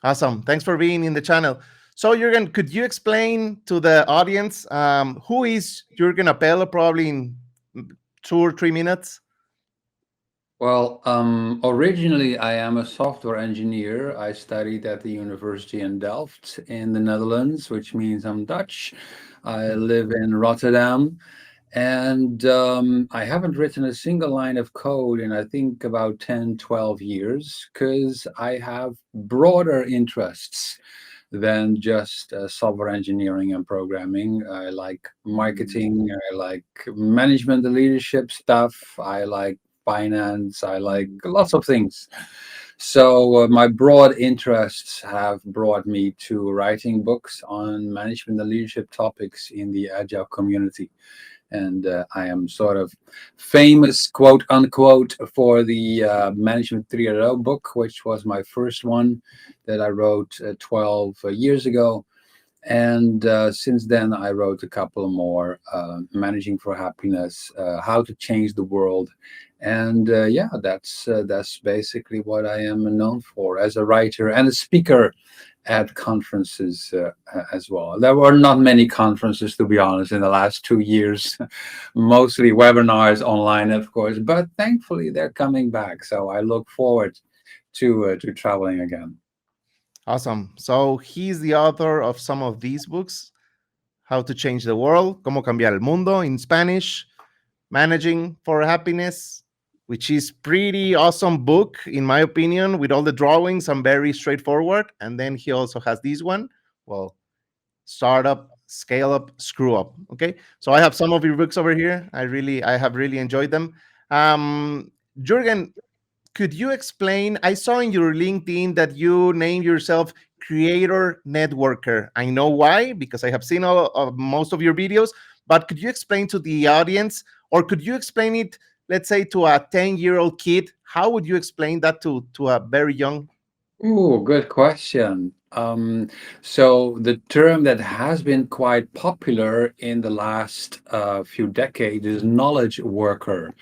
Awesome. Thanks for being in the channel. So, Jurgen, could you explain to the audience who is Jurgen Apello, probably in 2 or 3 minutes? Well, originally I am a software engineer. I studied at the university in Delft in the Netherlands, which means I'm Dutch. I live in Rotterdam, and I haven't written a single line of code in I think about 10, 12 years because I have broader interests than just software engineering and programming. I like marketing, I like management and leadership stuff, I like finance, I like lots of things. So my broad interests have brought me to writing books on management and leadership topics in the Agile community. And I am sort of famous, quote unquote, for the Management 3.0 book, which was my first one that I wrote 12 years ago. And since then, I wrote a couple more: Managing for Happiness, How to Change the World, and yeah, that's basically what I am known for as a writer and a speaker at conferences as well. There were not many conferences, to be honest, in the last 2 years, mostly webinars online, of course, but thankfully they're coming back. So I look forward to traveling again. Awesome. So, he's the author of some of these books: How to Change the World, Cómo Cambiar el Mundo in Spanish, Managing for Happiness, which is pretty awesome book in my opinion, with all the drawings and very straightforward. And then he also has this one, well, Startup, Scale Up, Screw Up. Okay, so I have some of your books over here. I have really enjoyed them. Jurgen, could you explain? I saw in your LinkedIn that you name yourself creator networker. I know why, because I have seen most of your videos. But could you explain to the audience, or could you explain it, let's say, to a 10-year-old kid? How would you explain that to a very young? Oh, good question. So the term that has been quite popular in the last few decades is knowledge worker.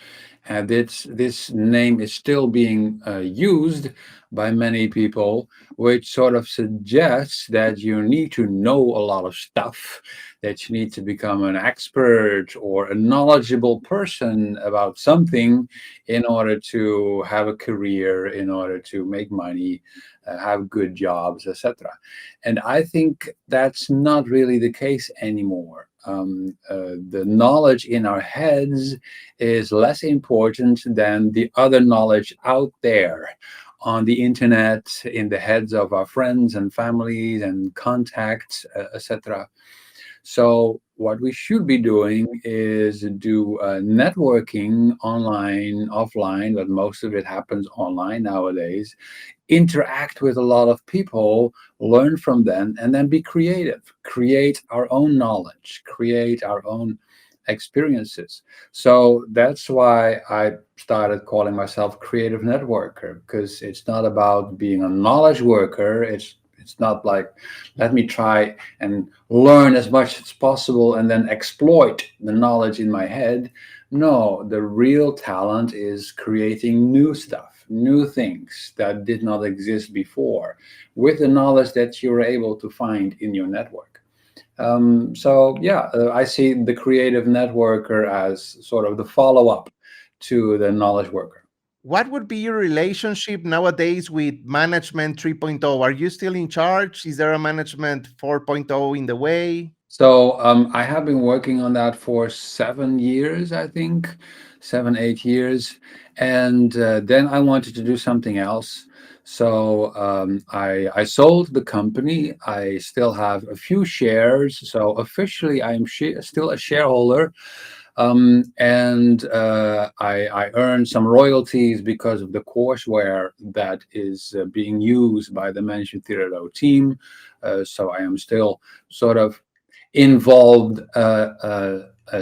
And this name is still being used by many people, which sort of suggests that you need to know a lot of stuff, that you need to become an expert or a knowledgeable person about something in order to have a career, in order to make money, have good jobs, etc. And I think that's not really the case anymore. The knowledge in our heads is less important than the other knowledge out there on the internet, in the heads of our friends and families and contacts, etc. So what we should be doing is do networking online, offline, but most of it happens online nowadays. Interact with a lot of people, learn from them, and then be creative. Create our own knowledge, create our own experiences. So that's why I started calling myself creative networker, because it's not about being a knowledge worker. It's not like, let me try and learn as much as possible and then exploit the knowledge in my head. No, the real talent is creating new stuff, new things that did not exist before, with the knowledge that you're able to find in your network. So yeah, I see the creative networker as sort of the follow-up to the knowledge worker. What would be your relationship nowadays with management 3.0? Are you still in charge? Is there a management 4.0 in the way? So I have been working on that for 7 years, I think, 7, 8 years, and then I wanted to do something else. So I sold the company. I still have a few shares, so officially I'm still a shareholder, and I earn some royalties because of the courseware that is being used by the Management 3.0 team. So I am still sort of involved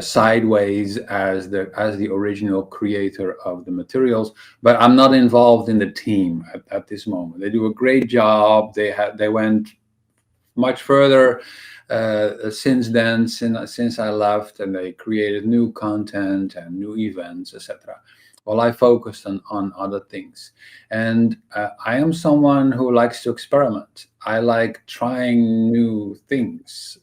sideways as the original creator of the materials, but I'm not involved in the team at this moment. They do a great job. They went much further since then, since I left, and they created new content and new events, etc. while I focused on other things. And I am someone who likes to experiment. I like trying new things.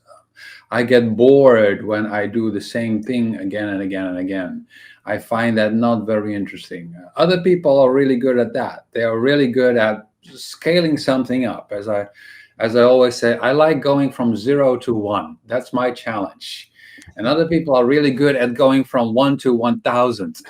I get bored when I do the same thing again and again and again. I find that not very interesting. Other people are really good at that. They are really good at scaling something up. As I always say, I like going from 0 to 1. That's my challenge. And other people are really good at going from 1 to 1,000.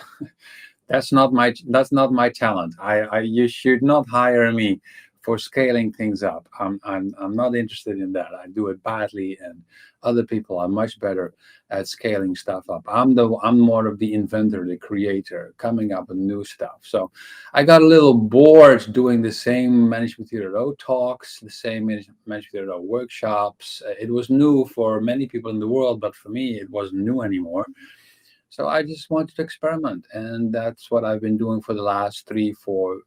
That's not my talent. You should not hire me for scaling things up. I'm not interested in that. I do it badly, and other people are much better at scaling stuff up. I'm more of the inventor, the creator, coming up with new stuff. So I got a little bored doing the same Management 3.0 talks, the same Management 3.0 workshops. It was new for many people in the world, but for me, it wasn't new anymore. So I just wanted to experiment, and that's what I've been doing for the last 3, 4,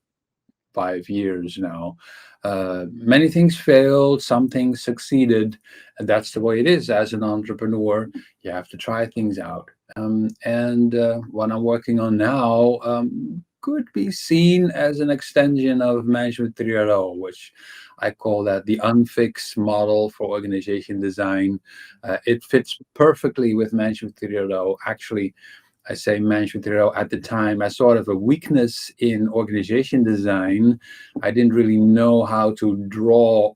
5 years now. Many things failed, some things succeeded, and that's the way it is as an entrepreneur. You have to try things out. And what I'm working on now could be seen as an extension of Management 3.0, which I call that the unfixed model for organization design. It fits perfectly with Management 3.0. Actually, I say Management 3.0 at the time as sort of a weakness in organization design. I didn't really know how to draw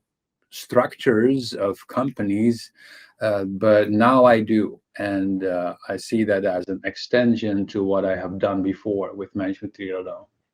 structures of companies, but now I do. And I see that as an extension to what I have done before with Management 3.0.